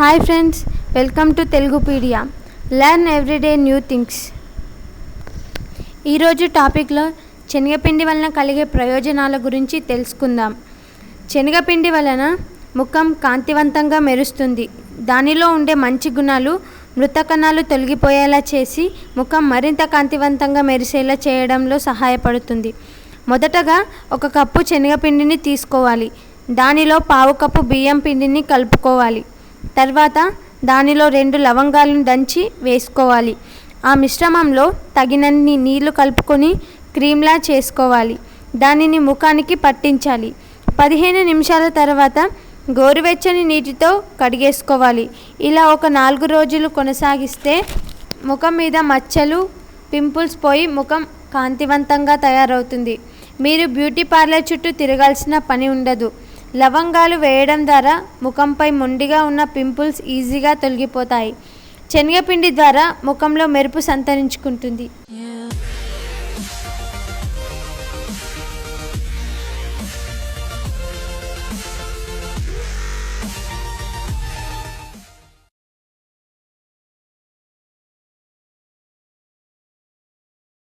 Hi friends, welcome to Telugupedia. Learn everyday new things. ఈరోజు టాపిక్లో శనగపిండి వలన కలిగే ప్రయోజనాల గురించి తెలుసుకుందాం. శనగపిండి వలన ముఖం కాంతివంతంగా మెరుస్తుంది. దానిలో ఉండే మంచి గుణాలు మృత కణాలు తొలగిపోయేలా చేసి ముఖం మరింత కాంతివంతంగా మెరిసేలా చేయడంలో సహాయపడుతుంది. మొదటగా 1 కప్పు శనగపిండిని తీసుకోవాలి. దానిలో 1/2 కప్పు బియ్యం పిండిని కలుపుకోవాలి. తర్వాత దానిలో 2 లవంగాలను దంచి వేసుకోవాలి. ఆ మిశ్రమంలో తగినన్ని నీళ్లు కలుపుకొని క్రీమ్లా చేసుకోవాలి. దానిని ముఖానికి పట్టించాలి. 15 నిమిషాల తర్వాత గోరువెచ్చని నీటితో కడిగేసుకోవాలి. ఇలా ఒక 4 రోజులు కొనసాగిస్తే ముఖం మీద మచ్చలు, పింపుల్స్ పోయి ముఖం కాంతివంతంగా తయారవుతుంది. మీరు బ్యూటీ పార్లర్ చుట్టూ తిరగాల్సిన పని ఉండదు. లవంగాలు వేయడం ద్వారా ముఖంపై మొండిగా ఉన్న పింపుల్స్ ఈజీగా తొలగిపోతాయి. శనగపిండి ద్వారా ముఖంలో మెరుపు సంతరించుకుంటుంది.